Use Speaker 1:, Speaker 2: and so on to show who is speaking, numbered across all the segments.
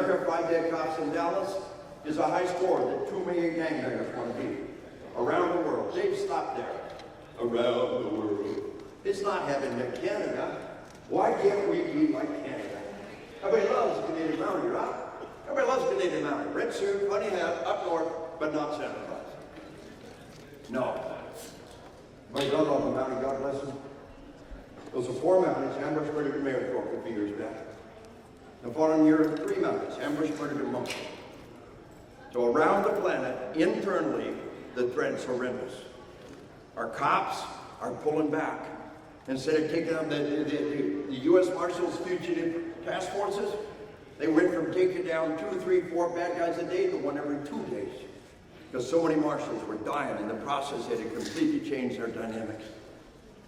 Speaker 1: America, 5 dead cops in Dallas is a high score that 2 million gangbangers want to beat. Around the world. They've stopped there. Around the world. It's not heaven to Canada. Why can't we be like Canada? Everybody loves Canadian Mountie, right? Everybody loves Canadian Mountie. Red suit, funny hat, up north, but not Santa Claus. No. My God love the Mountie, God bless him. Those are 4 Mounties ambushed murdered in Maricopa a few years back. The following year, 3 Mounties ambushed murdered in Moncton. So around the planet, internally, the threat's horrendous. Our cops are pulling back. Instead of taking down the U.S. Marshals Fugitive Task Forces, they went from taking down 2, 3, 4 bad guys a day to 1 every 2 days. Because so many marshals were dying in the process, they had to completely change their dynamics.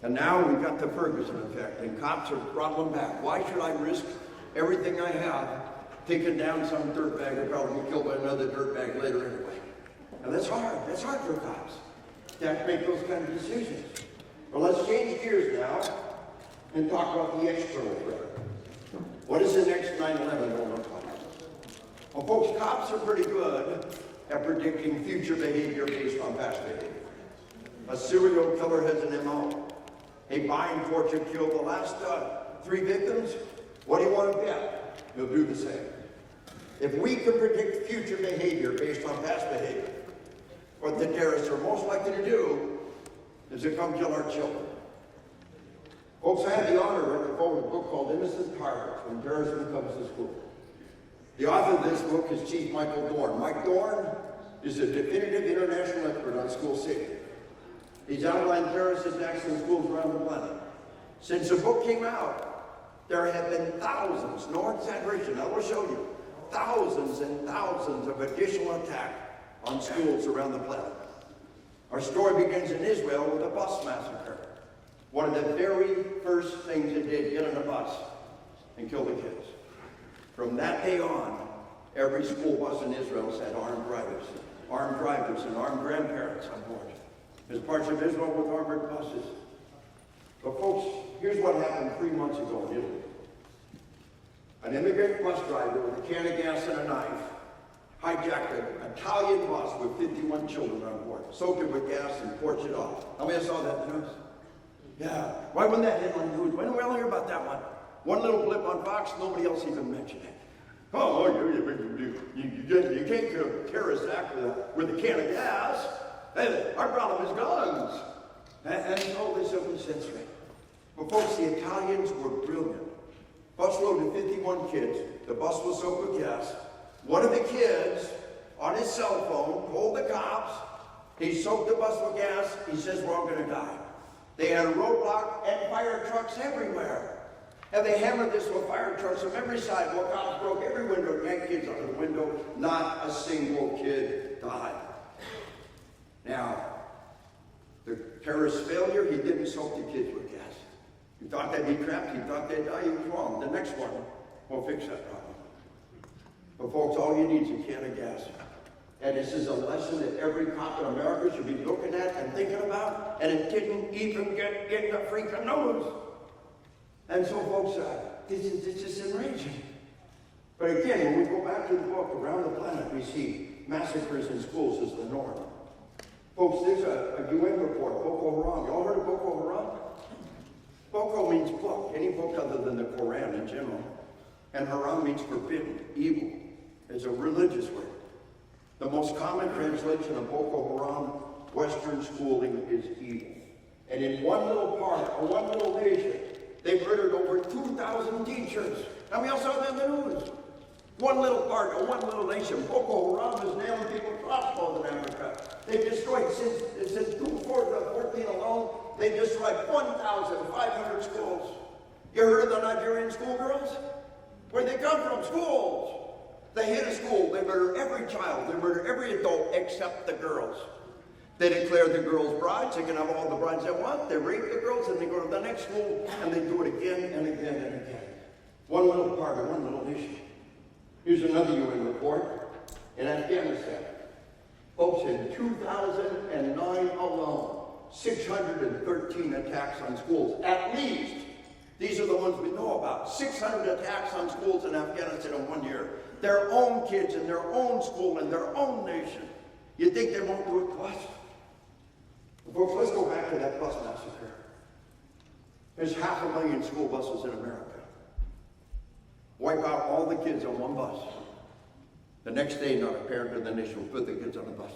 Speaker 1: And now we've got the Ferguson effect, and cops are throttling back. Why should I risk everything I have taking down some dirtbag who'll probably be killed by another dirtbag later anyway? And that's hard for cops to have to make those kind of decisions. Well, let's change gears now and talk about the external threat. What is the next 9/11 going to look like? Well, folks, cops are pretty good at predicting future behavior based on past behavior. A serial killer has an MO. A buying fortune killed the last 3 victims. What do you want to bet? He'll do the same. If we can predict future behavior based on past behavior, what the terrorists are most likely to do is to come kill our children. Folks, I had the honor of writing a book called Innocent Targets When Terrorism Comes to School. The author of this book is Chief Michael Dorn. Mike Dorn is a definitive international expert on school safety. He's outlined terrorist attacks in schools around the planet. Since the book came out, there have been thousands, no exaggeration, I will show you, thousands and thousands of additional attacks on schools around the planet. Our story begins in Israel with a bus massacre. One of the very first things it did, get on a bus and kill the kids. From that day on, every school bus in Israel had armed drivers and armed grandparents on board. There's parts of Israel with armored buses. But folks, here's what happened 3 months ago in Italy. An immigrant bus driver with a can of gas and a knife hijacked an Italian bus with 51 children on board, soaked it with gas and torched it off. How many saw that news? Yeah. Why wasn't that headline news? When did we all hear about that one? One little blip on Fox, nobody else even mentioned it. Oh, you can't kill a terrorist act with a can of gas. Hey, our problem is guns. And so they simply censor it. But folks, the Italians were brilliant. Bus loaded 51 kids. The bus was soaked with gas. One of the kids, on his cell phone, told the cops, he soaked the bus with gas, he says, we're all going to die. They had a roadblock and fire trucks everywhere. And they hammered this with fire trucks from every side. Well, cops broke every window, yanked kids out of the window. Not a single kid died. Now, the terrorist failure, he didn't soak the kids with gas. He thought they'd be trapped, he thought they'd die, he was wrong. The next one will fix that problem. But folks, all you need is a can of gas. And this is a lesson that every cop in America should be looking at and thinking about, and it didn't even get in the freaking news. And so folks, this is just enraging. But again, when we go back to the book, around the planet, we see massacres in schools as the norm. Folks, there's a UN report, Boko Haram. You all heard of Boko Haram? Boko means book, any book other than the Quran in general. And Haram means forbidden, evil. It's a religious word. The most common translation of Boko Haram, Western schooling, is evil. And in one little part, or one little nation, they murdered over 2,000 teachers. And we all saw that in the news. One little part, or one little nation. Boko Haram is nailing people to crossbows in Africa. They destroyed, since 2014 alone, they destroyed 1,500 schools. You heard of the Nigerian schoolgirls? Where'd they come from? Schools. They hit a school, they murder every child, they murder every adult except the girls. They declare the girls brides, they can have all the brides they want, they rape the girls, and they go to the next school, and they do it again and again and again. One little part of one little nation. Here's another UN report in Afghanistan. Folks, in 2009 alone, 613 attacks on schools, at least. These are the ones we know about. 600 attacks on schools in Afghanistan in 1 year. their own kids in their own school in their own nation. You think they won't do it to us? Folks, let's go back to that bus massacre. There's 500,000 school buses in America. Wipe out all the kids on one bus. The next day, not a parent in the nation will put the kids on the bus.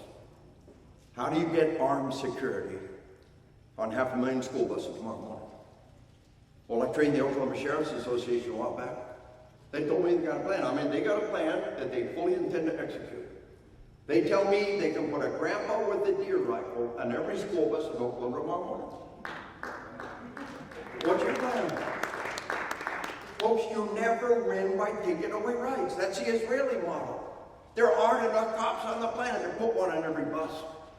Speaker 1: How do you get armed security on 500,000 school buses tomorrow morning? Well, I trained the Oklahoma Sheriff's Association a while back. They told me they got a plan. I mean, they got a plan that they fully intend to execute. They tell me they can put a grandpa with a deer rifle on every school bus in Oklahoma tomorrow morning. What's your plan? Folks, you never win by taking away rights. That's the Israeli model. There aren't enough cops on the planet to put one on every bus.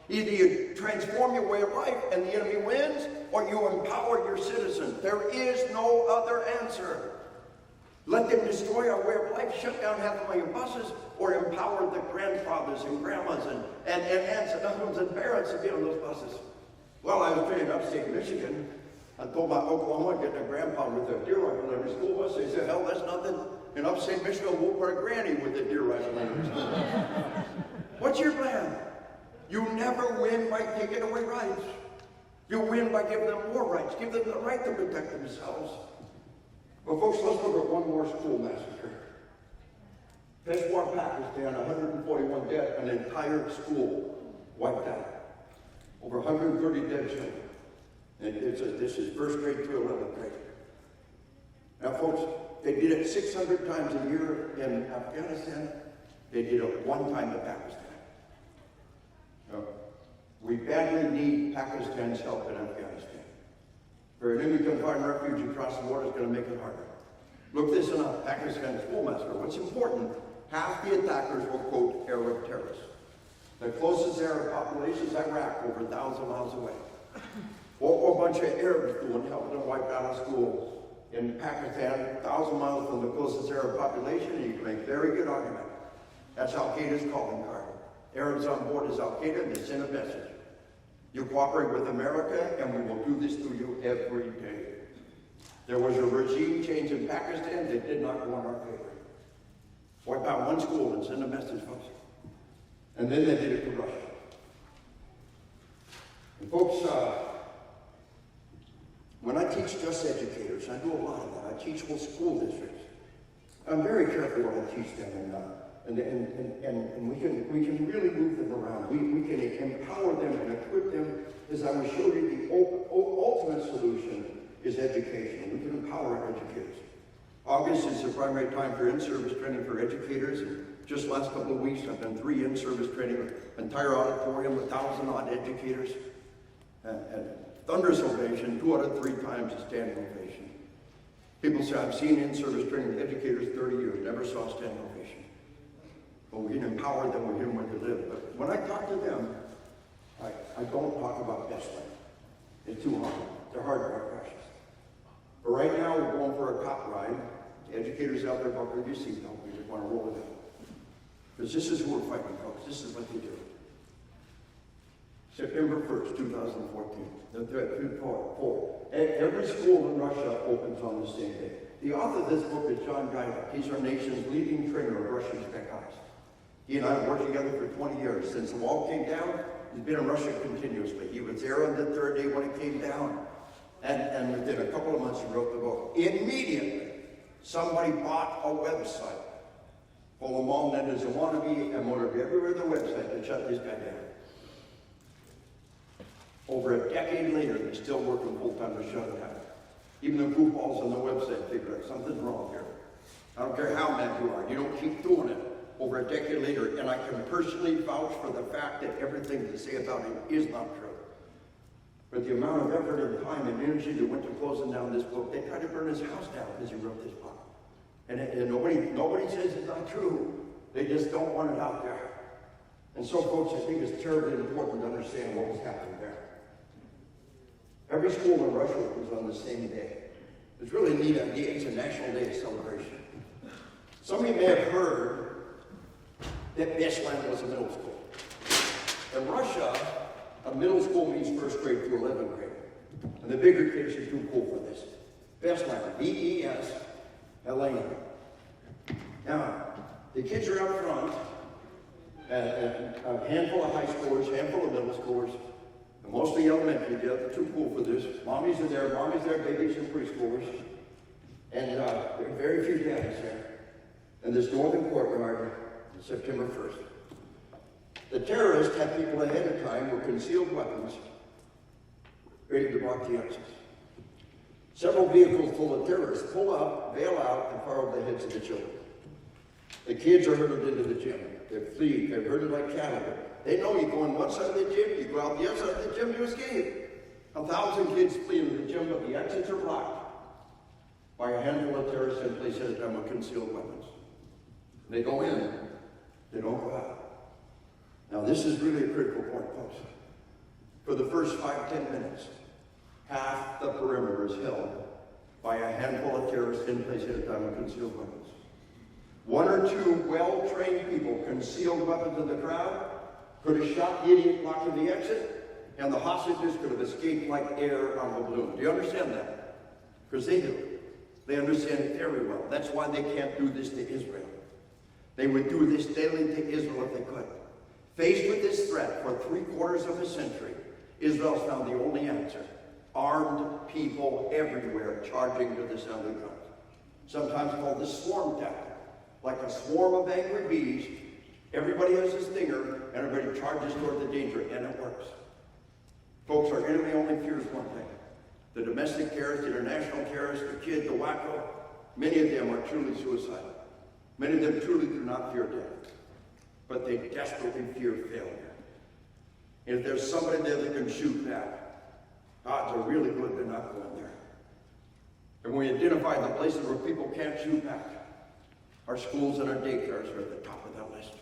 Speaker 1: Either you transform your way of life and the enemy wins, or you empower your citizens. There is no other answer. Let them destroy our way of life, shut down 500,000 buses, or empower the grandfathers and grandmas and aunts and uncles and parents to be on those buses. Well, I was trained in upstate Michigan. I told about Oklahoma getting a grandpa with a deer rifle on every school bus. They said, hell, that's nothing. In upstate Michigan, we'll put a granny with a deer rifle on every school bus. What's your plan? You never win by taking away rights. You win by giving them more rights. Give them the right to protect themselves. Well, folks, let's look at one more school massacre. Peshawar, Pakistan, 141 dead, an entire school wiped out. Over 130 dead children. And this is first grade through 11th grade. Now, folks, they did it 600 times a year in Afghanistan. They did it one time in Pakistan. Now, we badly need Pakistan's help in Afghanistan. For an enemy to find refuge across the border is going to make it harder. Look this up, Pakistan school massacre. What's important, half the attackers were, quote, Arab terrorists. The closest Arab population is Iraq, over 1,000 miles away. Or a bunch of Arabs doing helping to wipe out a school in Pakistan, 1,000 miles from the closest Arab population, and you can make a very good argument. That's Al-Qaeda's calling card. Arabs on board is Al-Qaeda, and they send a message. You cooperate with America, and we will do this to you every day. There was a regime change in Pakistan that did not go in our favor. Wipe out one school and send a message, folks. And then they did it to Russia. And folks, when I teach just educators, I do a lot of that. I teach whole school districts. I'm very careful what I teach them, and we can really move them around. We can empower them and equip them. As I will show you, the ultimate solution is education. We can empower our educators. August is the primary time for in-service training for educators. And just last couple of weeks, I've done 3 in-service training, entire auditorium, 1,000-odd educators. And thunderous ovation, 2 out of 3 times a standing ovation. People say, I've seen in-service training educators 30 years, never saw a standing ovation. But we can empower them, we give them where to live. But when I talk to them, I don't talk about best life. It's too hard. They're hard questions. But right now, we're going for a cop ride. The educators out there, buckle your seatbelt. We just want to roll it out. Because this is who we're fighting, folks. This is what they do. September 1st, 2014. Every school in Russia opens on the same day. The author of this book is John Gajdak. He's our nation's leading trainer of Russian spec-ops. He and I have worked together for 20 years. Since the wall came down, he's been in Russia continuously. He was there on the 3rd day when it came down. And within a couple of months, he wrote the book. Immediately, somebody bought a website full of mom nenders and wannabe and motored everywhere the website to shut this guy down. Over a decade later, they're still working full-time to shut it down. Even the goofballs on the website figure out something's wrong here. I don't care how mad you are. You don't keep doing it. Over a decade later, and I can personally vouch for the fact that everything they say about him is not true. But the amount of effort and time and energy that went to closing down this book, they tried to burn his house down as he wrote this book. And nobody says it's not true. They just don't want it out there. And so, folks, I think it's terribly important to understand what was happening there. Every school in Russia was on the same day. It's really a neat idea. It's a national day of celebration. Some of you may have heard that Beslan was a middle school. In Russia, a middle school means 1st grade through 11th grade. And the bigger kids are too cool for this. Beslan, B-E-S, Helena. Now, The kids are out front, and a handful of high schoolers, handful of middle schoolers, and mostly elementary. They're too cool for this. Mommies are there, babies and preschoolers. And there are very few daddies there. In this northern courtyard, September 1st. The terrorists had people ahead of time with concealed weapons ready to block the exits. Several vehicles full of terrorists pull up, bail out, and fire over the heads of the children. The kids are herded into the gym. They're fleeing. They're herded like cattle. They know you go on one side of the gym, you go out the other side of the gym, you escape. 1,000 kids flee into the gym, but the exits are blocked by a handful of terrorists in place at a time with concealed weapons. They go in, they don't go out. Now this is really a critical point, folks. For the first 5-10 minutes, half the perimeter is held by a handful of terrorists in place at a time with concealed weapons. One or two well-trained people, concealed weapons in the crowd, could have shot the idiot blocking the exit, and the hostages could have escaped like air on a balloon. Do you understand that? Because they do. They understand it very well. That's why they can't do this to Israel. They would do this daily to Israel if they could. Faced with this threat for 3/4 of a century, Israel's found the only answer. Armed people everywhere charging to the sound of guns. Sometimes called the swarm tactic. Like a swarm of angry bees, everybody has a stinger, and everybody charges toward the danger, and it works. Folks, our enemy only fears one thing. The domestic terrorist, the international terrorist, the kid, the wacko, many of them are truly suicidal. Many of them truly do not fear death, but they desperately fear failure. And if there's somebody there that can shoot back, odds are really good they're not going there. And when we identify the places where people can't shoot back, our schools and our daycares are at the top of that list.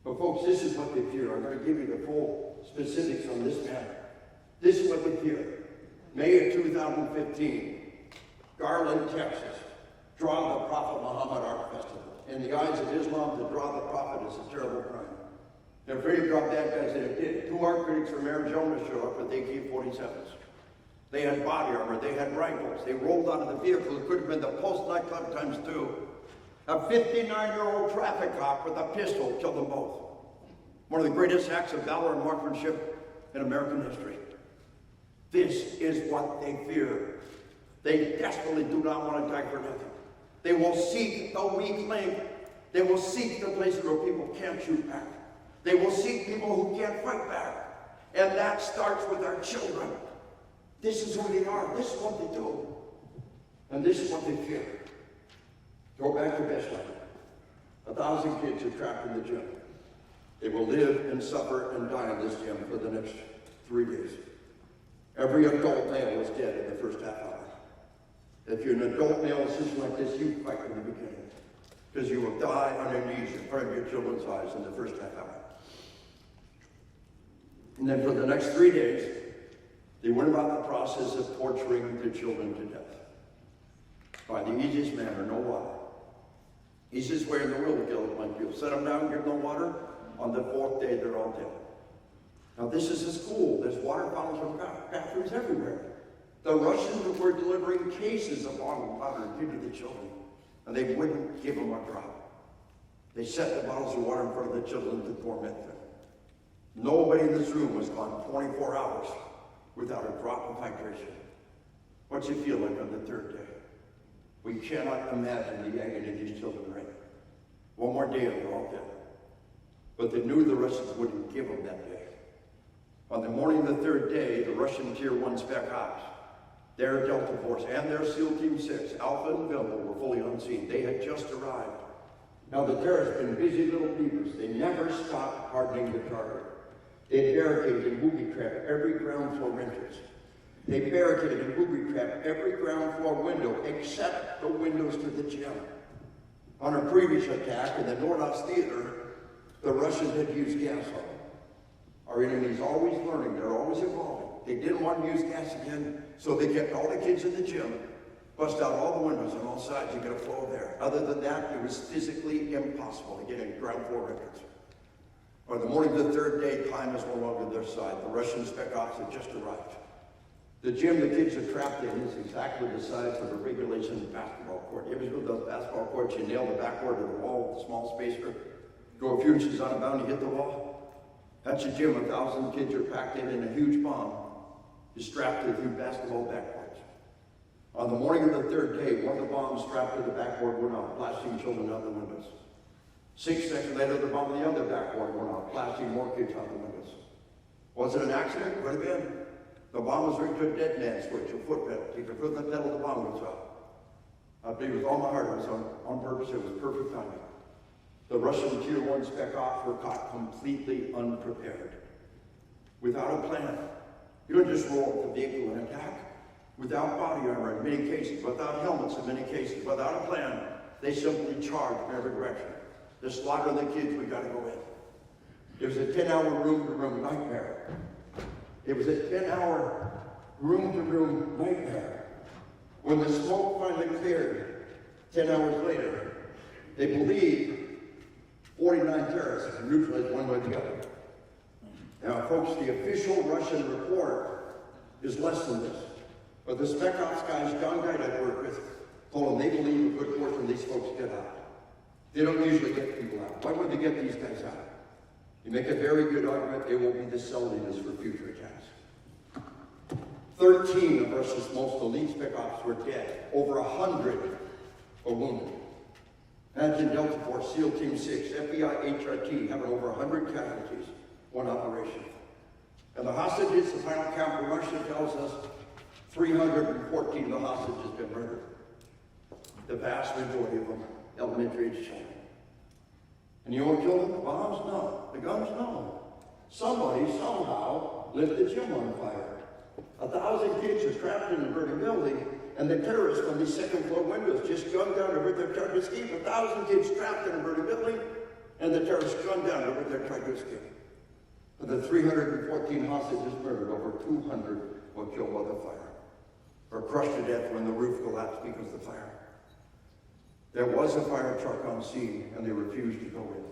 Speaker 1: But folks, this is what they fear. I'm going to give you the full specifics on this matter. This is what they fear. May of 2015, Garland, Texas, Draw the Prophet Muhammad Art Festival. In the eyes of Islam, to draw the prophet is a terrible crime. They're afraid to drop bad guys, and it did. 2 art critics from Arizona showed up with AK-47s. They had body armor, they had rifles. They rolled out of the vehicle. It could have been the Post nightclub times 2. A 59-year-old traffic cop with a pistol killed them both. One of the greatest acts of valor and marksmanship in American history. This is what they fear. They desperately do not want to die for nothing. They will seek the weak link. They will seek the places where people can't shoot back. They will seek people who can't fight back. And that starts with our children. This is who they are. This is what they do. And this is what they fear. Go back to Bethlehem. 1,000 kids are trapped in the gym. They will live and suffer and die in this gym for the next 3 days. Every adult male is dead in the first half hour. If you're an adult male in a situation like this, you fight from the beginning. Because you will die on your knees in front of your children's eyes in the first half hour. And then for the next 3 days, they went about the process of torturing the children to death. By the easiest manner, no water. Easiest way in the world to kill them, like you set them down, give them no water. On the 4th day, they're all dead. Now this is a school. There's water fountains and bathrooms everywhere. The Russians were delivering cases of bottled water to give to the children, and they wouldn't give them a drop. They set the bottles of water in front of the children to torment them. Nobody in this room has gone 24 hours without a drop of hydration. What's it feel like on the 3rd day? We cannot imagine the agony these children are in. One more day and they're all dead. But they knew the Russians wouldn't give them that day. On the morning of the 3rd day, the Russian Tier 1 Spec Ops, their Delta Force, and their SEAL Team 6, Alpha and Beta, were fully on scene. They had just arrived. Now the terrorists have been busy little beavers. They never stopped hardening the target. They barricaded and booby-trapped every ground floor entrance. They barricaded and booby-trapped every ground floor window except the windows to the gym. On a previous attack in the Nordost Theater, the Russians had used gas on them. Our enemy's always learning, they're always evolving. They didn't want to use gas again, so they kept all the kids in the gym, bust out all the windows on all sides, you get a flow of air. Other than that, it was physically impossible to get a ground floor entrance. On the morning of the 3rd day, time is no longer their side. The Russian Spec Ops had just arrived. The gym the kids are trapped in is exactly the size of a regulation basketball court. You ever see those basketball courts, you nail the backboard to the wall with a small small spacer. Go a few inches out of bounds, you hit the wall. That's a gym. 1,000 kids are packed in, and a huge bomb is strapped to the basketball backboards. On the morning of the third day, one of the bombs strapped to the backboard went out, blasting children out the windows. 6 seconds later, the bomb on the other backboard went out, blasting more kids out the windows. Was it an accident? Could have been. The bomb was rigged to a dead man switch, a foot pedal. You could put the pedal, the bomb goes out. I believe with all my heart it was on purpose. It was perfect timing. The Russian Tier 1 spec ops were caught completely unprepared. Without a plan. You don't just roll up the vehicle and attack. Without body armor in many cases, without helmets in many cases, without a plan, they simply charged in every direction. To slaughter the kids, we got to go in. It was a 10-hour room-to-room nightmare. It was a 10-hour room-to-room nightmare. When the smoke finally cleared, 10 hours later, they believed 49 terrorists had neutralized one way or the other. Now, folks, the official Russian report is less than this. But the spec ops guys, John Guide I work with, told them they believe a good portion of these folks get out. They don't usually get people out. Why would they get these guys out? You make a very good argument they will be the cell leaders for future attacks. 13 of Russia's most elite spec ops were dead. Over 100 were wounded. Imagine Delta Force, SEAL Team 6, FBI, HRT having over 100 casualties, one operation. And the hostages, the final count from Russia tells us 314 of the hostages have been murdered. The vast majority of them, elementary age children. And you know what killed them? The bombs? No. The guns? No. Somebody, somehow, lit the gym on fire. 1,000 kids are trapped in a burning building, and the terrorists from these second-floor windows just gunned down over their tried to escape. 1,000 kids trapped in a burning building, and the terrorists gunned down over their tried to escape. Of the 314 hostages murdered, over 200 were killed by the fire, or crushed to death when the roof collapsed because of the fire. There was a fire truck on scene, and they refused to go in.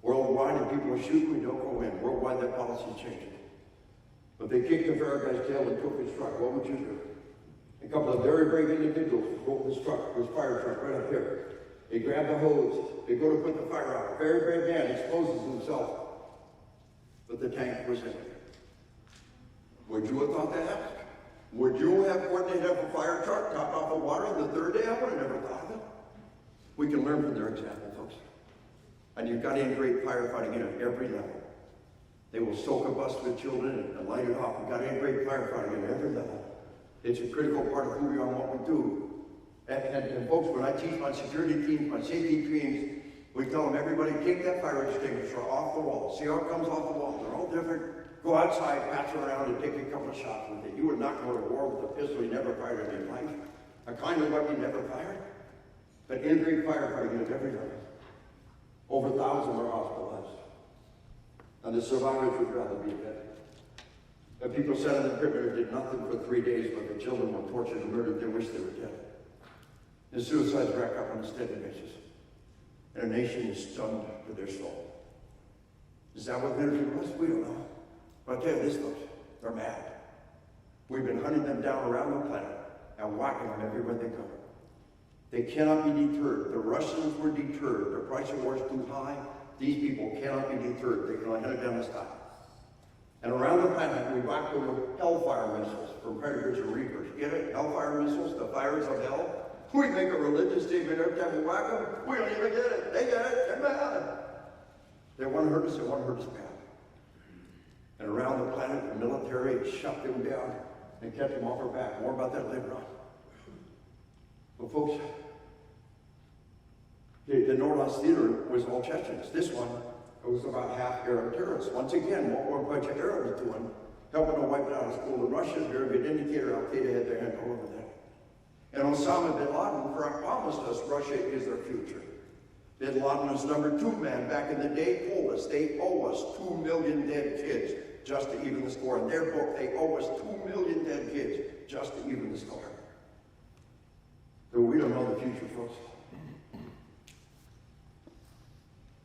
Speaker 1: Worldwide, if people are shooting, we don't go in. Worldwide, that policy is changing. But they kicked the fire guy's tail and took his truck. What would you do? A couple of very brave individuals drove this truck, this fire truck right up here. They grab the hose. They go to put the fire out. A very brave man exposes himself. But the tank was empty. Would you have thought that? Would you have coordinated up a fire truck, topped off of water the third day? I would have never thought of it. We can learn from their example, folks. And you've got to integrate firefighting in at every level. They will soak a bus with children and light it off. We've got to integrate firefighting at every level. It's a critical part of who we are and what we do. And folks, when I teach my security teams, my safety teams, we tell them, everybody take that fire extinguisher off the wall. See how it comes off the wall? They're all different. Go outside, pass around, and take a couple of shots with it. You would not go to war with a pistol you never fired in your life. A kind of weapon you never fired. But integrate firefighting at every level. Over 1,000 are hospitalized. And the survivors would rather be dead. The people sat in the perimeter did nothing for 3 days, but the children were tortured and murdered. They wished they were dead. The suicides rack up on a steady basis. And a nation is stunned to their soul. Is that what they're doing to us? We don't know. But I'll tell you this, folks, they're mad. We've been hunting them down around the planet and whacking them everywhere they go. They cannot be deterred. The Russians were deterred. The price of war is too high. These people cannot be deterred. They can only hunt it down the sky. And around the planet, we whack them with hellfire missiles from predators and reapers. Get it? Hellfire missiles, the fires of hell. We make a religious statement every time we whack them. We don't even get it. They get it. They're mad. They want to hurt us. They want to hurt us bad. And around the planet, the military shut them down and kept them off our back. More about that later on. But folks, the Nordost Theater was all Chechens. This one, it was about half Arab terrorists. Once again, what were a bunch of Arabs doing? Helping to wipe out a school. The Russians, very good indicator, Al-Qaeda had their hand all over that. And Osama bin Laden promised us Russia is their future. Bin Laden was number 2 man back in the day, told us they owe us 2 million dead kids just to even the score. In their book, they owe us 2 million dead kids just to even the score. So we don't know the future, folks.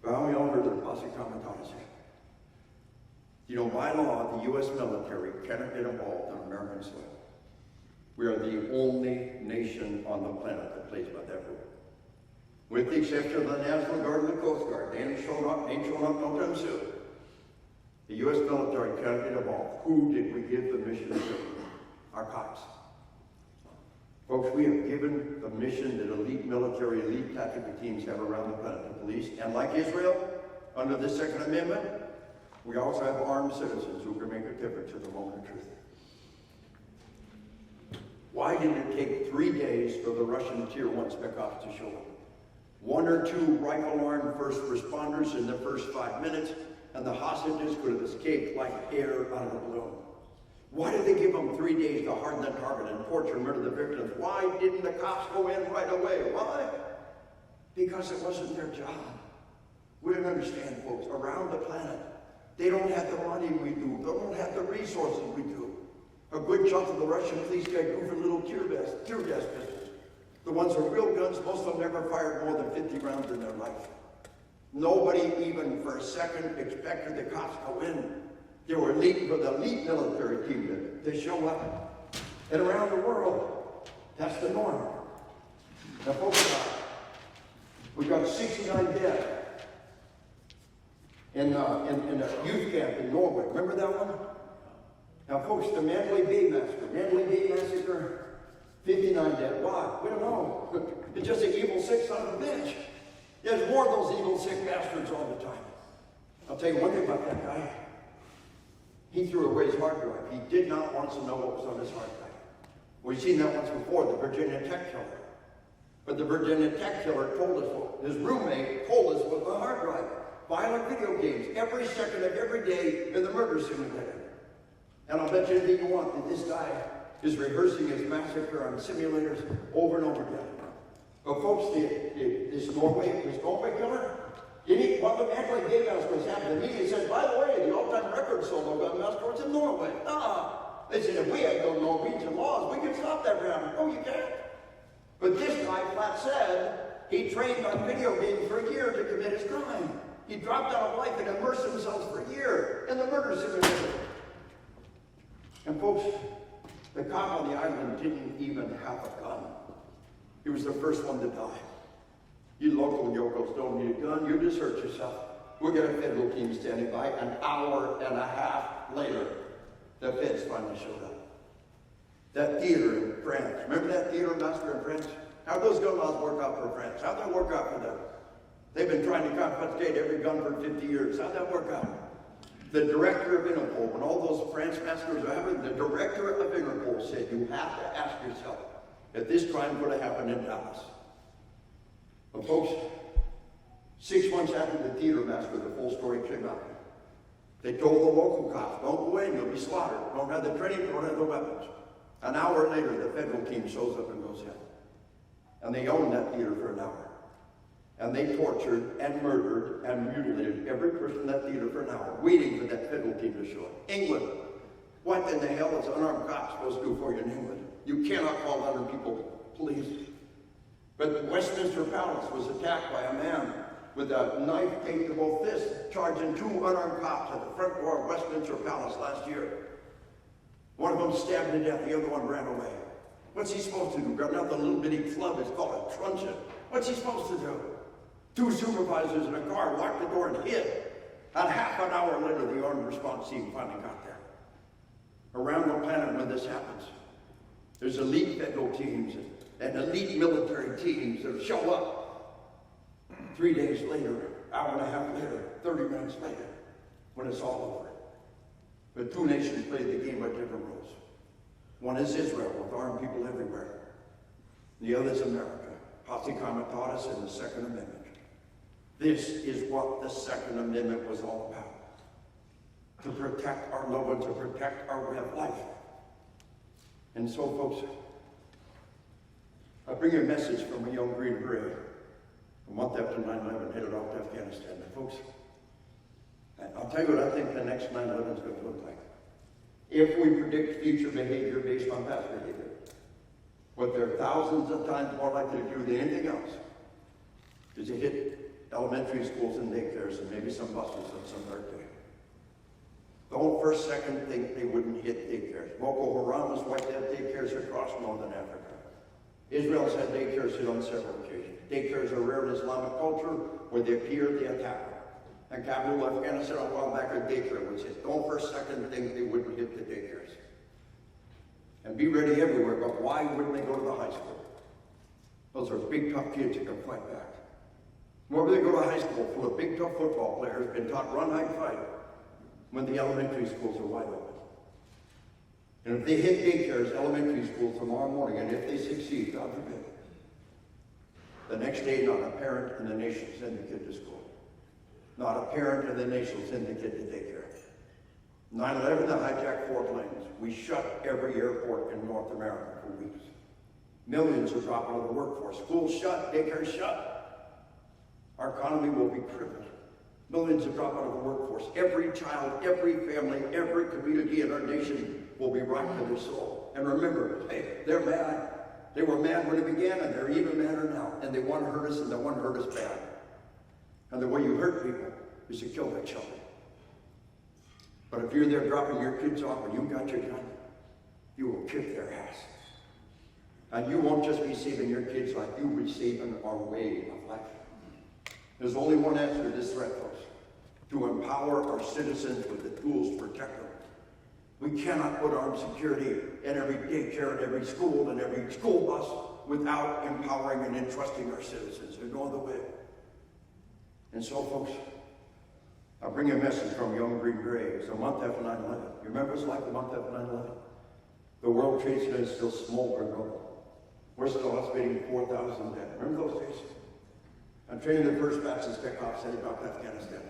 Speaker 1: Well, we all heard their posse comitatus. You know, by law, the U.S. military cannot get involved on American soil. We are the only nation on the planet that plays by that rule. With the exception of the National Guard and the Coast up, ain't showing up no time soon. The U.S. military can't get involved. Who did we give the mission to? Our cops. Folks, we have given the mission that elite military, elite tactical teams have around the planet, the police. And like Israel, under the Second Amendment, we also have armed citizens who can make a difference in the moment of truth. Why did it take 3 days for the Russian Tier 1 spec ops to show up? 1 or 2 rifle-armed first responders in the first 5 minutes, and the hostages could have escaped like air out of a balloon. Why did they give them 3 days to harden the target and torture and murder the victims? Why didn't the cops go in right away? Why? Because it wasn't their job. We don't understand, folks, around the planet, they don't have the money we do. They don't have the resources we do. A good chunk of the Russian police got goofy little tear gas pistols. The ones with real guns, most of them never fired more than 50 rounds in their life. Nobody even for a second expected the cops to go in. They were elite for the elite military team to show up. And around the world, that's the norm. Now folks, we got 69 dead in a youth camp in Norway. Remember that one? Now folks, the Mandalay Bay Massacre, 59 dead. Why? We don't know. It's just an evil sick son of a bitch. There's more of those evil sick bastards all the time. I'll tell you one thing about that guy. He threw away his hard drive. He did not want to know what was on his hard drive. We've seen that once before, the Virginia Tech killer. But the Virginia Tech killer told us, his roommate told us what the hard drive. Violent video games, every second of every day in the murder simulator. And I'll bet you anything you want that this guy is rehearsing his massacre on simulators over and over again. But folks, this Norway killer, while the Mandalay Bay Massacre was happening, the media said, by the way, the all-time record solo gun massacre was in Norway. They said, if we had no Norwegian laws, we could stop that round. Oh, you can't. But this guy flat said he trained on video games for a year to commit his crime. He dropped out of life and immersed himself for a year in the murder simulator. And folks, the cop on the island didn't even have a gun. He was the first one to die. You local yokels don't need a gun, you just hurt yourself. We got a federal team standing by. An hour and a half later, the feds finally showed up. That theater in France, remember that theater massacre in France? How'd those gun laws work out for France? How'd that work out for them? They've been trying to confiscate every gun for 50 years. How'd that work out? The director of Interpol, when all those France massacres were happening, the director of Interpol said, you have to ask yourself if this crime would have happened in Dallas. But folks, 6 months after the theater massacre, the full story came out. They told the local cops, don't go in, you'll be slaughtered. Don't have the training, don't have the weapons. An hour later, the federal team shows up and goes in. And they owned that theater for an hour. And they tortured and murdered and mutilated every person in that theater for an hour, waiting for that federal team to show up. England. What in the hell is unarmed cops supposed to do for you in England? You cannot call 100 people police. But Westminster Palace was attacked by a man with a knife taped to both fists, charging 2 unarmed cops at the front door of Westminster Palace last year. One of them stabbed to death, the other one ran away. What's he supposed to do? Grab out the little bitty club, it's called a truncheon. What's he supposed to do? 2 supervisors in a car locked the door and hid. And half an hour later, the armed response team finally got there. Around the planet when this happens, there's elite federal teams and elite military teams that show up 3 days later, hour and a half later, 30 minutes later, when it's all over. But 2 nations play the game by different rules. One is Israel, with armed people everywhere. The other is America. Posse Comitatus and the Second Amendment. This is what the Second Amendment was all about. To protect our loved ones, to protect our way of life. And so, folks, I bring you a message from a young Green Beret. A month after 9/11, headed off to Afghanistan. And folks, I'll tell you what I think the next 9/11 is going to look like. If we predict future behavior based on past behavior, what they're thousands of times more likely to do than anything else is to hit elementary schools and daycares and maybe some buses on some dark day. Don't for a second think they wouldn't hit daycares. Boko Haram has wiped out daycares across northern Africa. Israel's had daycares hit on several occasions. Daycares are rare in Islamic culture. Where they appear, they attack them. And Kabul, Afghanistan, a while back, a daycare was hit. Don't for a second think they wouldn't hit the daycares. And be ready everywhere, but why wouldn't they go to the high school? Those are big, tough kids who can fight back. Where would they go to high school full of big, tough football players, been taught run, hide, fight, when the elementary schools are wide open? And if they hit daycares, elementary schools tomorrow morning, and if they succeed, God forbid, the next day, not a parent in the nation will send the kid to school. Not a parent in the nation will send the kid to daycare. 9/11, they hijacked 4 planes. We shut every airport in North America for weeks. Millions are dropped out of the workforce. Schools shut, daycares shut. Our economy will be crippled. Millions have dropped out of the workforce. Every child, every family, every community in our nation will be rocked to their soul. And remember, hey, they're mad. They were mad when it began, and they're even madder now. And they want to hurt us, and they want to hurt us bad. And the way you hurt people is to kill their children. But if you're there dropping your kids off and you got your gun, you will kick their ass. And you won't just be saving your kids like you will be saving our way of life. There's only one answer to this threat, folks: to empower our citizens with the tools to protect them. We cannot put armed security in every daycare, and every school, and every school bus without empowering and entrusting our citizens. There's no other way. And so, folks, I'll bring you a message from Young Green Gray. It's a month after 9/11. You remember it's like the month after 9/11? The World Trade Center is still smoldering rubble. We're still estimating 4,000 dead. Remember those days? I'm training the first batch of spec ops headed back to Afghanistan.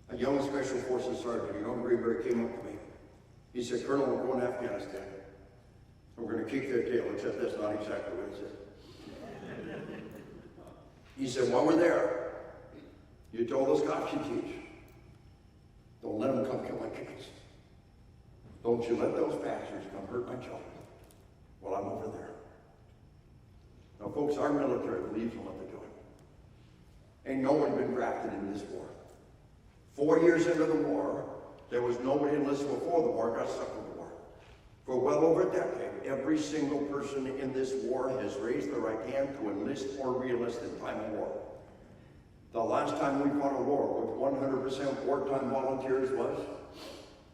Speaker 1: A young Special Forces sergeant, Young Green Gray, came up to me. He said, "Colonel, we're going to Afghanistan. We're going to kick their tail," except that's not exactly what he said. He said, "While we're there, you told those cops you teach, don't let them come kill my kids. Don't you let those bastards come hurt my children while I'm over there." Now, folks, our military believes in what they're doing. Ain't no one been drafted in this war. 4 years into the war, there was nobody enlisted before the war, got stuck with the war. For well over a decade, every single person in this war has raised their right hand to enlist or re-enlist in time of war. The last time we fought a war with 100% wartime volunteers was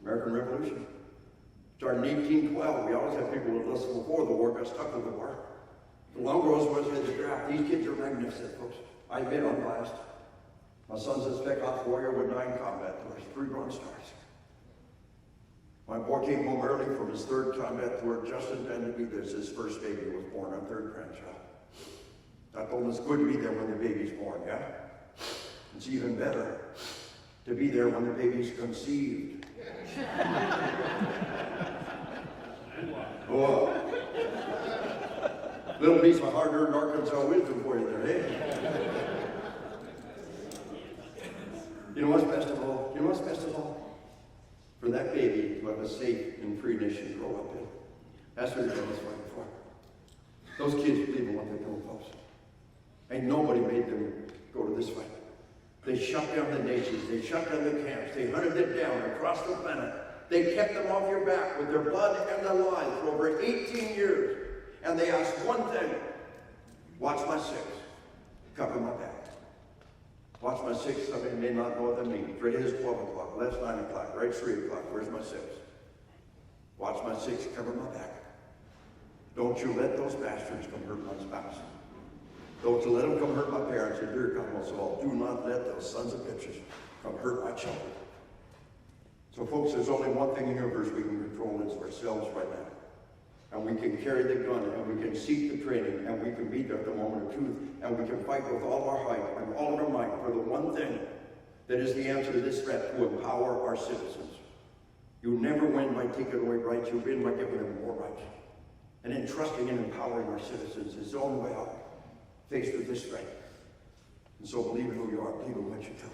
Speaker 1: American Revolution. Started in 1812. We always had people who enlisted before the war, got stuck with the war. The longer was the draft. These kids are magnificent, folks. I've been on blast. My son's a Spec Ops warrior with 9 combat tours, 3 Bronze Stars. My boy came home early from his 3rd combat tour just in time to be there. His first baby was born, our 3rd grandchild. I told him it's good to be there when the baby's born, yeah? It's even better to be there when the baby's conceived. Oh. Little piece of hard-earned Arkansas wisdom for you there, eh? You know what's best of all? You know what's best of all? For that baby to have a safe and free nation to grow up in. That's what God is fighting for. Those kids believe in what they're doing, folks. Ain't nobody made them go to this fight. They shut down the nations. They shut down the camps. They hunted them down across the planet. They kept them off your back with their blood and their lives for over 18 years. And they asked one thing: watch my 6, cover my back. Watch my 6, somebody may not know what that means. Right is 12 o'clock, left's 9 o'clock, right's 3 o'clock, where's my 6? Watch my 6, cover my back. Don't you let those bastards come hurt my spouse. Don't you let them come hurt my parents, and dear God most of all, do not let those sons of bitches come hurt my children. So folks, there's only one thing in the universe we can control, and it's ourselves right now. And we can carry the gun, and we can seek the training, and we can be there at the moment of truth, and we can fight with all our heart and all of our might for the one thing that is the answer to this threat: to empower our citizens. You never win by taking away rights, you win by giving them more rights. And entrusting and empowering our citizens is the only way out faced with this threat. And so believe in who you are, believe in what you do.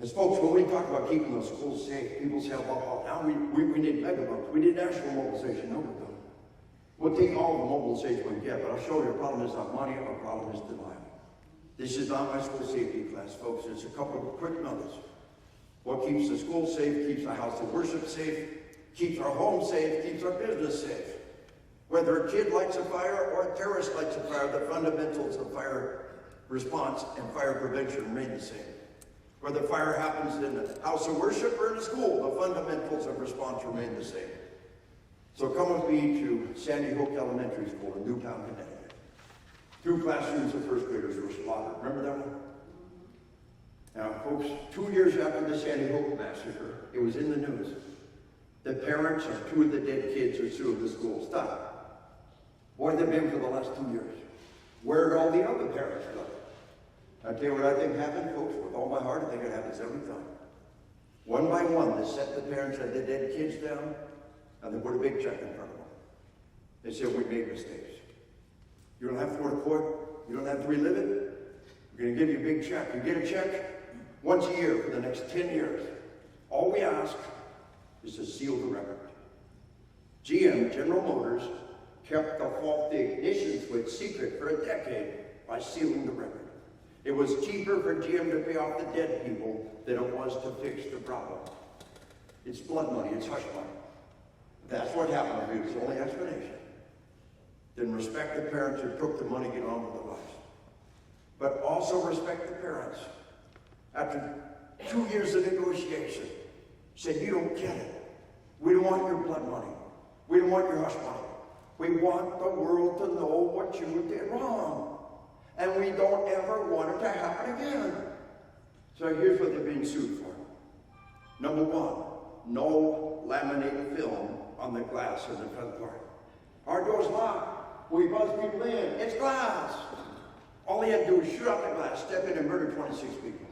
Speaker 1: As folks, when we talk about keeping those schools safe, people say, well, now we need megabucks. We need national mobilization. No, we don't. We'll take all the mobilization we get, but I'll show you the problem is not money, our problem is denial. This is not my school safety class, folks. It's a couple of quick numbers. What keeps the school safe, keeps the house of worship safe, keeps our home safe, keeps our business safe. Whether a kid lights a fire or a terrorist lights a fire, the fundamentals of fire response and fire prevention remain the same. Whether fire happens in the house of worship or in a school, the fundamentals of response remain the same. So come with me to Sandy Hook Elementary School in Newtown, Connecticut. 2 classrooms of first graders were slaughtered. Remember that one? Now, folks, 2 years after the Sandy Hook massacre, it was in the news. The parents of 2 of the dead kids are suing the school. Stop. Where have they been for the last 2 years? Where did all the other parents go? I tell you what I think happened, folks, with all my heart. I think it happens every time. One by one, they set the parents of the dead kids down, and they put a big check in front of them. They said, we made mistakes. You don't have to go to court. You don't have to relive it. We're going to give you a big check. You get a check once a year for the next 10 years. All we ask is to seal the record. GM, General Motors, kept the faulty ignition switch secret for a decade by sealing the record. It was cheaper for GM to pay off the dead people than it was to fix the problem. It's blood money, it's hush money. That's what happened to me, it's the only explanation. Then respect the parents who took the money and get on with their lives. But also respect the parents. After 2 years of negotiation, said, you don't get it. We don't want your blood money. We don't want your hush money. We want the world to know what you did wrong. And we don't ever want it to happen again. So here's what they're being sued for. Number 1, no laminated film on the glass in the front part. Our door's locked. We buzz people in. It's glass. All he had to do was shoot out the glass, step in and murder 26 people.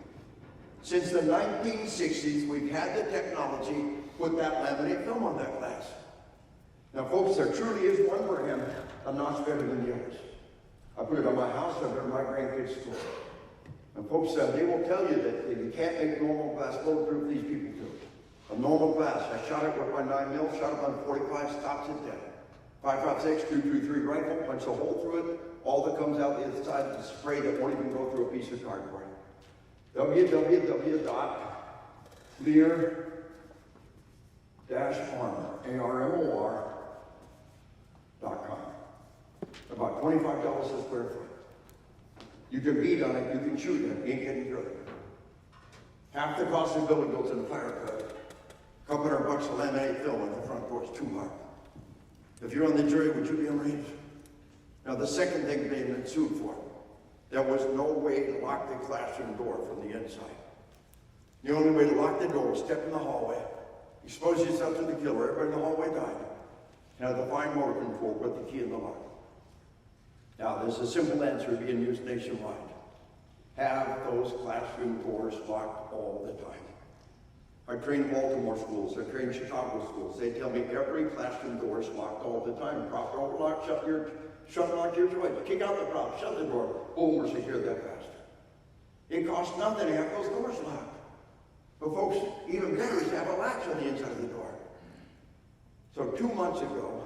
Speaker 1: Since the 1960s, we've had the technology put that laminate film on that glass. Now, folks, there truly is one brand a notch better than the others. I put it on my house, I put it on my grandkids' school. And folks, they will tell you that you can't make normal glass bulletproof, these people do. A normal glass, I shot it with my 9mm, shot it on 45, stops it dead. 5.56, 2.23 rifle, punch a hole through it, all that comes out the other side is spray that won't even go through a piece of cardboard. www.lear-armor.com. About $25 a square foot. You can beat on it, you can shoot it, you ain't getting through it. Half the cost of the building goes in the fire code. $200 of laminate film on the front door is too hard. If you're on the jury, would you be enraged? Now, the second thing they've been sued for, there was no way to lock the classroom door from the inside. The only way to lock the door was step in the hallway, expose yourself to the killer, everybody in the hallway died. Have the fine motor control, put the key in the lock. Now, there's a simple answer being used nationwide. Have those classroom doors locked all the time. I train Baltimore schools, I train Chicago schools. They tell me every classroom door is locked all the time. Prop door lock, shut lock your choice. Kick out the prop, shut the door. Boom, we're secure that fast. It costs nothing to have those doors locked. But folks, even better is to have a latch on the inside of the door. So 2 months ago,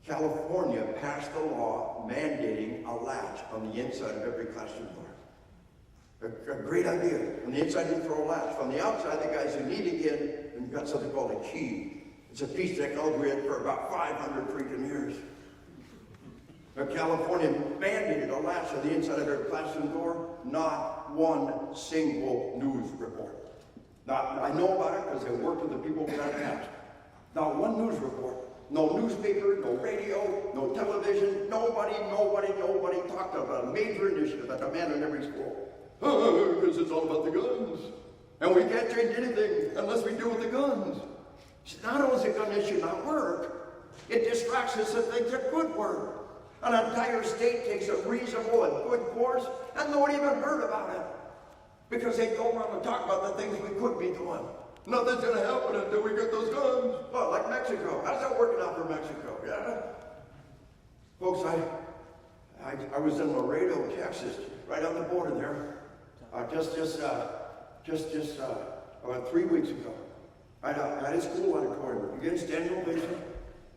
Speaker 1: California passed a law mandating a latch on the inside of every classroom door. A great idea. On the inside, you throw a latch. From the outside, the guys who need to get in, and you've got something called a key. It's a piece of technology we had for about 500 freaking years. But California mandated a latch on the inside of every classroom door. Not one single news report. I know about it because I worked with the people who got passed. Not one news report. No newspaper, no radio, no television. Nobody talked about a major initiative that demanded in every school. Because it's all about the guns. And we can't change anything unless we deal with the guns. Not only is a gun issue not work, it distracts us from things that could work. An entire state takes a reasonable and good course, and nobody even heard about it. Because they go around and talk about the things we could be doing. Nothing's going to happen until we get those guns. Well, like Mexico. How's that working out for Mexico? Yeah? Folks, I was in Laredo, Texas, right on the border there. Just about 3 weeks ago. I had a school auditorium against standing ovation,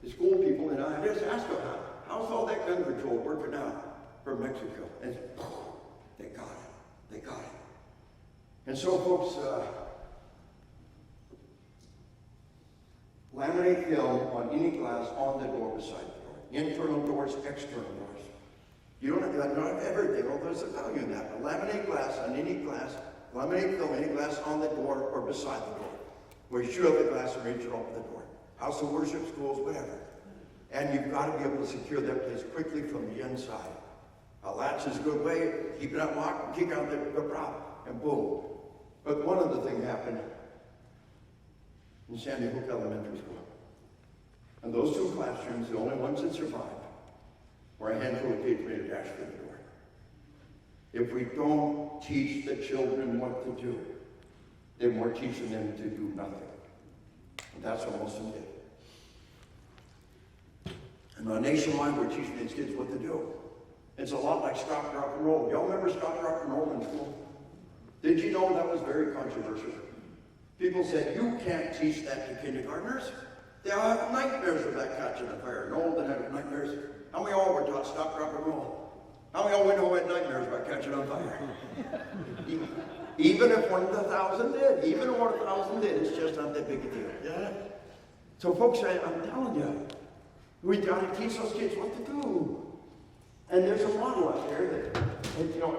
Speaker 1: the school people, and I just asked them, how's all that gun control working out for Mexico? And they got it. They got it. And so, folks, laminate film on any glass on the door beside the door. Internal doors, external doors. You don't have everything, although there's a value in that. A laminate glass on any glass, laminate film, any glass on the door or beside the door, where you shoot up the glass and reach it open the door. House of worship, schools, whatever. And you've got to be able to secure that place quickly from the inside. A latch is a good way, keep it unlocked, kick out the prop, and boom. But one other thing happened in Sandy Hook Elementary School. And those two classrooms, the only ones that survived, where a handful of kids made a dash for the door. If we don't teach the children what to do, then we're teaching them to do nothing. And that's what most of them did. And nationwide, we're teaching these kids what to do. It's a lot like stop, drop, and roll. Y'all remember stop, drop, and roll in school? Did you know that was very controversial? People said, you can't teach that to kindergartners. They'll have nightmares of that catching a fire. No, they have nightmares. How many of y'all were taught stop, drop, and roll? How many of y'all had nightmares about catching on fire? Even if 1,000 did, even if 1,000 did, it's just not that big a deal. Yeah? So folks, I'm telling you, we got to teach those kids what to do. And there's a model out there that,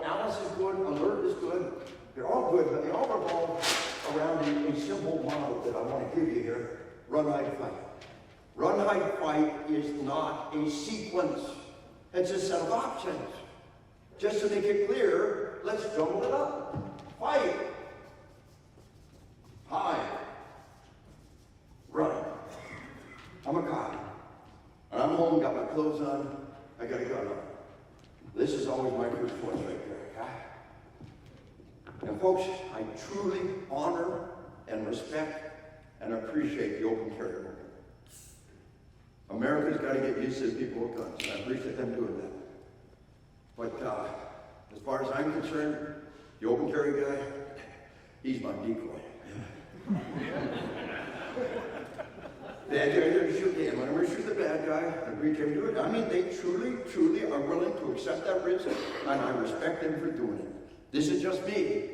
Speaker 1: Alice is good, Alert is good. They're all good, but they all revolve around a simple model that I want to give you here. Run, hide, fight. Run, hide, fight is not a sequence. It's a set of options. Just to make it clear, let's jumble it up. Fight. Hide. Run. I'm a cop. And I'm home, got my clothes on, I got a gun on. This is always my first choice right there, okay? And folks, I truly honor and respect and appreciate the open carry movement. America's got to get used to people with guns, and I appreciate them doing that. But as far as I'm concerned, the open carry guy, he's my decoy. Bad guy doesn't shoot him. When we shoot the bad guy, I agree to him do it. I mean, they truly are willing to accept that risk, and I respect them for doing it. This is just me.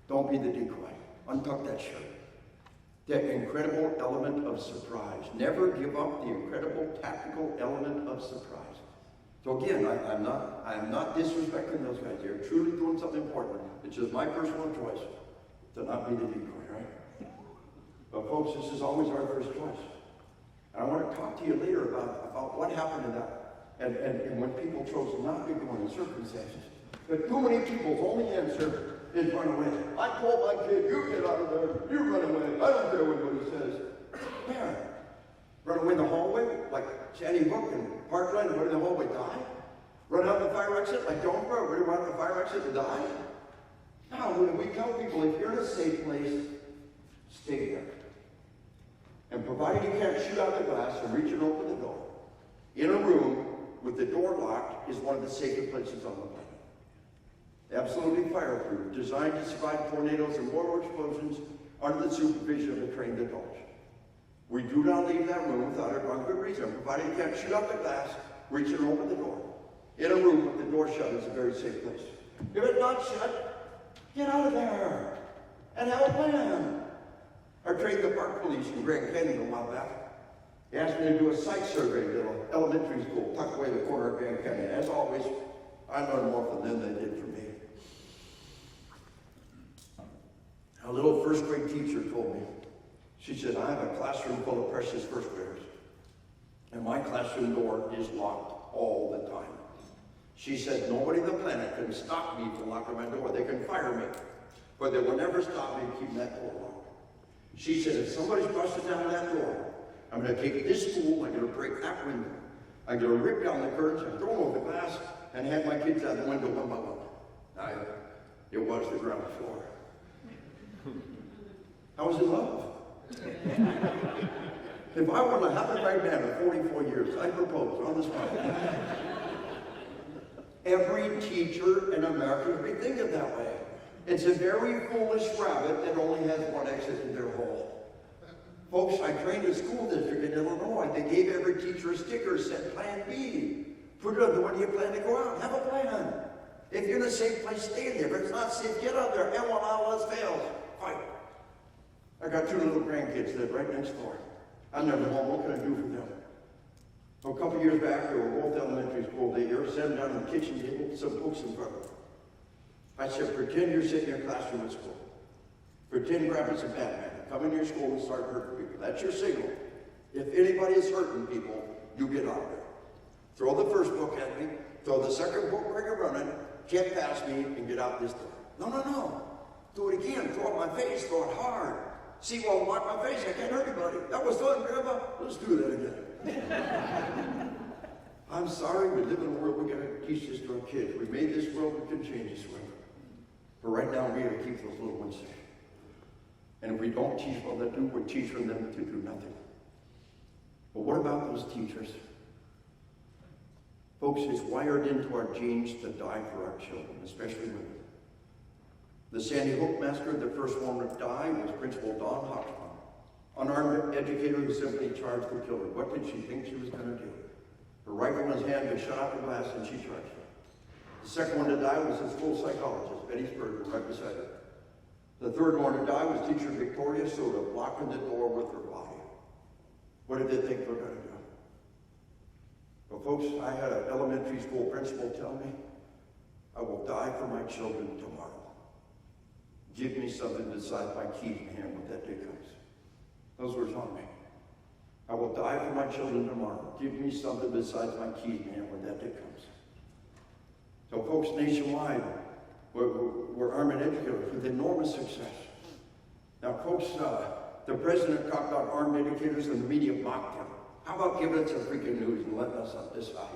Speaker 1: Don't be the decoy. Untuck that shirt. That incredible element of surprise. Never give up the incredible tactical element of surprise. So again, I am not disrespecting those guys. They're truly doing something important. It's just my personal choice to not be the decoy, right? But folks, this is always our first choice. And I want to talk to you later about what happened to that. And when people chose not to go in circumstances. But too many people's only answer is run away. I told my kid, you get out of there, you run away. I don't care what anybody says. Man, run away in the hallway like Sandy Hook and Parkland, run in the hallway, die? Run out the fire exit like Jonesboro, run out the fire exit to die? No, when we tell people, if you're in a safe place, stay there. And provided you can't shoot out the glass and reach and open the door, in a room with the door locked is one of the safest places on the planet. Absolutely fireproof, designed to survive tornadoes and mortar explosions under the supervision of a trained adult. We do not leave that room without a good reason. Provided you can't shoot out the glass, reach and open the door. In a room with the door shut is a very safe place. If it's not shut, get out of there and have a plan. I trained the park police in Grand Canyon a while back. They asked me to do a site survey at an elementary school tucked away in the corner of Grand Canyon. As always, I learned more from them than they did from me. A little first grade teacher told me, she said, I have a classroom full of precious first graders, and my classroom door is locked all the time. She said, nobody on the planet can stop me from locking my door. They can fire me, but they will never stop me from keeping that door locked. She said, if somebody's busting down that door, I'm going to take this spool, I'm going to break that window. I'm going to rip down the curtains and throw over the glass and have my kids out the window one by one. It was the ground floor. I was in love. If I were to have it right now in 44 years, I propose on the spot. Every teacher in America would be thinking that way. It's a very foolish rabbit that only has one exit to their hole. Folks, I trained a school district in Illinois. They gave every teacher a sticker that said Plan B. Put it on, when do you plan to go out? Have a plan. If you're in a safe place, stay there. If it's not safe, get out there. And when all else fails, fight. I got two little grandkids that live right next door. I'm never home. What can I do for them? A couple years back, they were both elementary school. They sat them down on the kitchen table, some books in front of them. I said, pretend you're sitting in your classroom at school. Pretend Grandpa's a bad man. Come in your school and start hurting people. That's your signal. If anybody is hurting people, you get out of there. Throw the first book at me, throw the second book where you're running, get past me, and get out this door. No, no, no. Do it again. Throw it in my face. Throw it hard. See, well, mark my face. I can't hurt anybody. That was fun, Grandpa. Let's do that again. I'm sorry, we live in a world, we got to teach this to our kids. We made this world, we can change this world. But right now, we got to keep those little ones safe. And if we don't teach what they do, we're teaching them to do nothing. But what about those teachers? Folks, it's wired into our genes to die for our children, especially women. The Sandy Hook massacre, the first one to die was Principal Dawn Hochman, unarmed educator who simply charged the killer. What did she think she was going to do? Her rifle in his hand to shut out the glass, and she charged him. The second one to die was a school psychologist, Betty Spurgeon, right beside her. The third one to die was teacher Victoria Soda, blocking the door with her body. What did they think they were going to do? Well, folks, I had an elementary school principal tell me, I will die for my children tomorrow. Give me something beside my keys in hand when that day comes. Those words on me. I will die for my children tomorrow. Give me something besides my keys in hand when that day comes. So folks, nationwide, we're arming educators with enormous success. Now folks, the president talked about armed educators and the media mocked him. How about giving us some freaking news and letting us decide?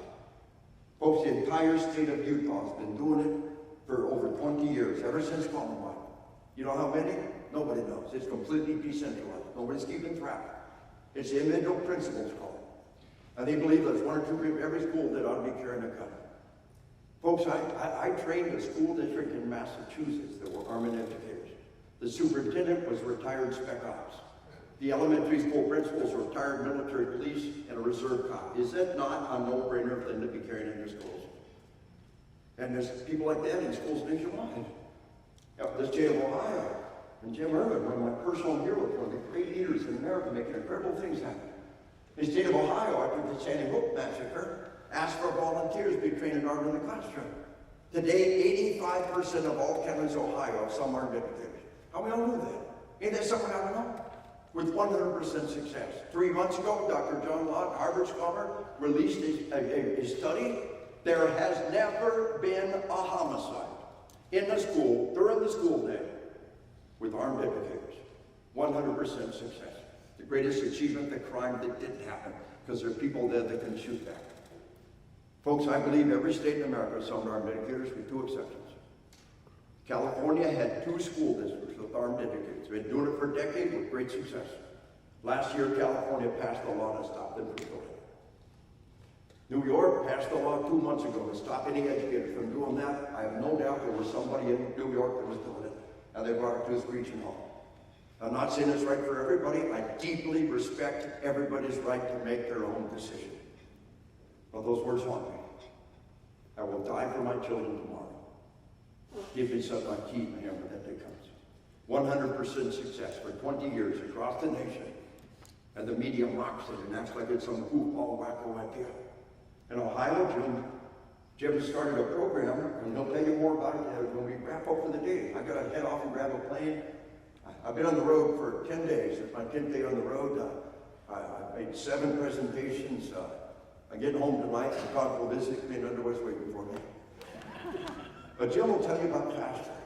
Speaker 1: Folks, the entire state of Utah has been doing it for over 20 years, ever since Columbine. You know how many? Nobody knows. It's completely decentralized. Nobody's keeping track. It's the individual principals called. And they believe there's one or two people in every school that ought to be carrying a gun. Folks, I trained a school district in Massachusetts that were arming educators. The superintendent was retired spec ops. The elementary school principals were retired military police and a reserve cop. Is that not a no-brainer thing to be carrying in your schools? And there's people like that in schools nationwide. The state of Ohio, and Jim Irvin, one of my personal heroes, one of the great leaders in America, making incredible things happen. The state of Ohio, after the Sandy Hook massacre, asked for volunteers to be trained and armed in the classroom. Today, 85% of all counties in Ohio have some armed educators. How many all know that? Ain't that something I don't know? With 100% success. 3 months ago, Dr. John Lott, Harvard scholar, released a study. There has never been a homicide in the school, during the school day, with armed educators. 100% success. The greatest achievement, the crime that didn't happen, because there are people there that can shoot back. Folks, I believe every state in America has some armed educators, with 2 exceptions. California had 2 school districts with armed educators. They've been doing it for decades with great success. Last year, California passed a law to stop them from doing it. New York passed a law 2 months ago to stop any educator from doing that. I have no doubt there was somebody in New York that was doing it, and they brought it to a screeching halt. I'm not saying it's right for everybody. I deeply respect everybody's right to make their own decision. But those words haunt me. I will die for my children tomorrow. Give me some of my keys in hand when that day comes. 100% success for 20 years across the nation. And the media mocks it and acts like it's some goofball, wacko idea. In Ohio, Jim started a program, and he'll tell you more about it when we wrap up for the day. I got to head off and grab a plane. I've been on the road for 10 days. It's my 10th day on the road. I made 7 presentations. I'm getting home tonight. The God will visit me, and underway's waiting for me. But Jim will tell you about FAST Track.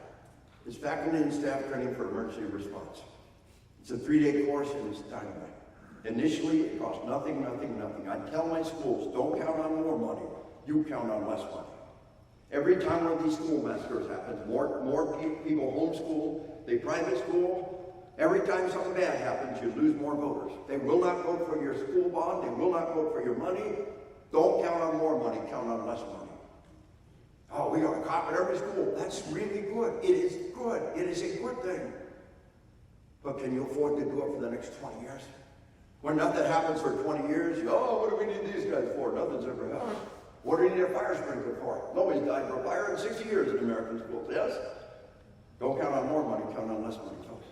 Speaker 1: It's faculty and staff training for emergency response. It's a 3-day course, and it's dynamite. Initially, it costs nothing. I tell my schools, don't count on more money. You count on less money. Every time one of these school massacres happens, more people homeschool, they private school. Every time something bad happens, you lose more voters. They will not vote for your school bond. They will not vote for your money. Don't count on more money. Count on less money. Oh, we got a cop at every school. That's really good. It is good. It is a good thing. But can you afford to do it for the next 20 years? When nothing happens for 20 years, what do we need these guys for? Nothing's ever happened. What do we need a fire sprinkler for? Nobody's died for a fire in 60 years in American schools. Yes? Don't count on more money, count on less money, folks.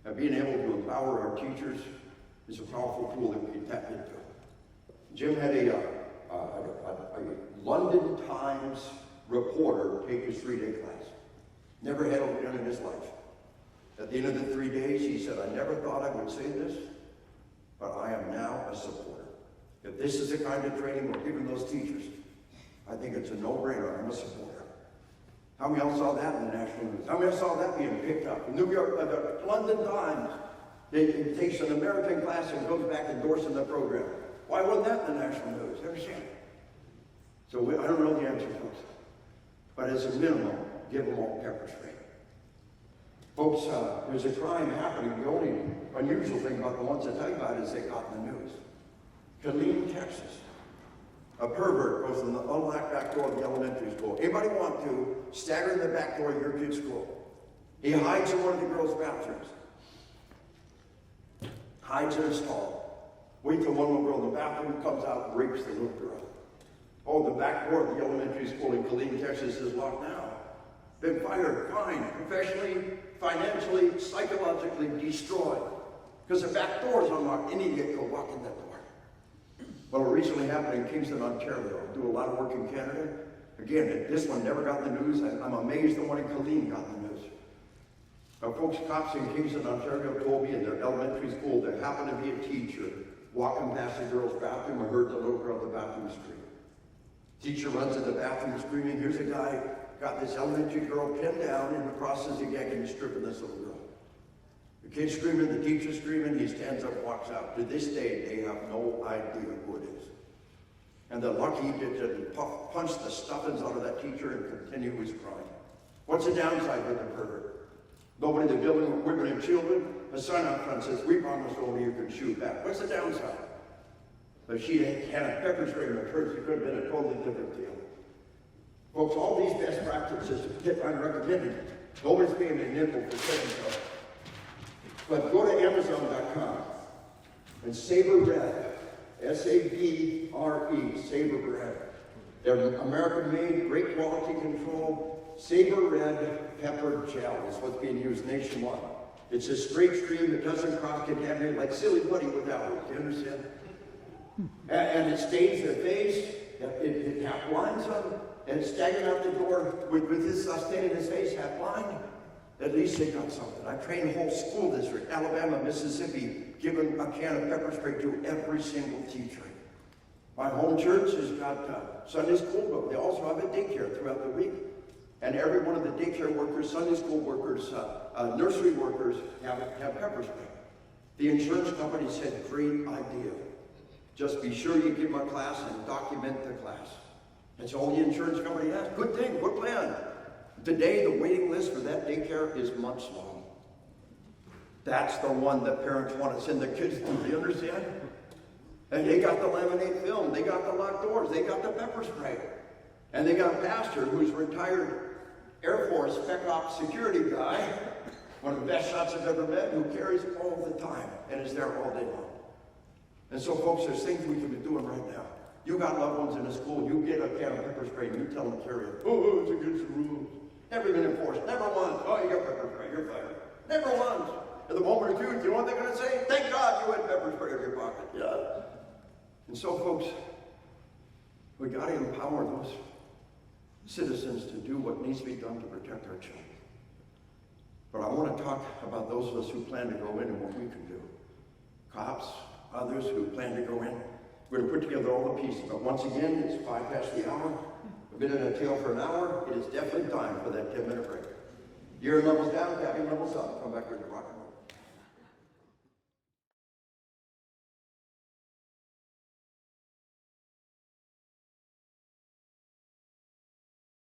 Speaker 1: And being able to empower our teachers is a powerful tool that we can tap into. Jim had a London Times reporter take his 3-day class. Never had it done in his life. At the end of the 3 days, he said, I never thought I would say this, but I am now a supporter. If this is the kind of training we're giving those teachers, I think it's a no-brainer. I'm a supporter. How many else saw that in the national news? How many else saw that being picked up? The London Times, it takes an American class and goes back endorsing the program. Why wasn't that in the national news? You understand? So I don't know the answer, folks. But as a minimum, give them all pepper spray. Folks, there's a crime happening. The only unusual thing about the ones I tell you about is they got in the news. Killeen, Texas. A pervert goes in the unlocked back door of the elementary school. Anybody want to stagger in the back door of your kid's school? He hides in one of the girls' bathrooms. Hides in a stall. Wait till one little girl in the bathroom comes out and rapes the little girl. Oh, the back door of the elementary school in Killeen, Texas is locked now. Been fired, fined, professionally, financially, psychologically destroyed. Because the back door is unlocked. Any idiot could walk in that door. Well, it recently happened in Kingston, Ontario. I do a lot of work in Canada. Again, this one never got in the news. I'm amazed the one in Killeen got in the news. Now, folks, cops in Kingston, Ontario told me in their elementary school there happened to be a teacher walking past the girl's bathroom and heard the little girl in the bathroom scream. Teacher runs in the bathroom screaming. Here's a guy, got this elementary girl pinned down in the process of gagging and stripping this little girl. The kid's screaming, the teacher's screaming, he stands up, walks out. To this day, they have no idea who it is. And the lucky did punch the stuffings out of that teacher and continue his crime. What's the downside with the pervert? Nobody in the building with women and children. A sign out front says, we promise only you can shoot back. What's the downside? But she had a pepper spray in her purse. It could have been a totally different deal. Folks, all these best practices I'm recommending. Nobody's paying a nickel for saying so. But go to Amazon.com and Sabre Bread, S-A-B-R-E, Sabre Bread. They're American-made, great quality control. Sabre Red Pepper Gel is what's being used nationwide. It's a straight stream, it doesn't cross-contaminate like silly putty without it. Do you understand? And it stains their face, it half blinds them, and it's staggering out the door with this stain in his face, half blind. At least they got something. I trained a whole school district, Alabama, Mississippi, giving a can of pepper spray to every single teacher. My home church has got Sunday school, but they also have a daycare throughout the week. And every one of the daycare workers, Sunday school workers, nursery workers have pepper spray. The insurance company said, great idea. Just be sure you give them a class and document the class. That's all the insurance company has. Good thing, good plan. Today, the waiting list for that daycare is months long. That's the one that parents want to send their kids to. Do you understand? And they got the laminate film, they got the locked doors, they got the pepper spray. And they got a pastor who's retired Air Force Spec Ops security guy, one of the best shots I've ever met, who carries all the time and is there all day long. And so, folks, there's things we can be doing right now. You got loved ones in a school, you get a can of pepper spray, and you tell them to carry it. Oh, it's against the rules. Never been enforced. Never once. Oh, you got pepper spray, you're fired. Never once. At the moment of truth, you know what they're going to say? Thank God you had pepper spray in your pocket. Yeah. And so, folks, we got to empower those citizens to do what needs to be done to protect our children. But I want to talk about those of us who plan to go in and what we can do. Cops, others who plan to go in. We're going to put together all the pieces. But once again, it's 5 past the hour. We've been in a tail for an hour. It is definitely time for that 10-minute break. Gear levels down, cabin levels up. Come back here to rock and roll.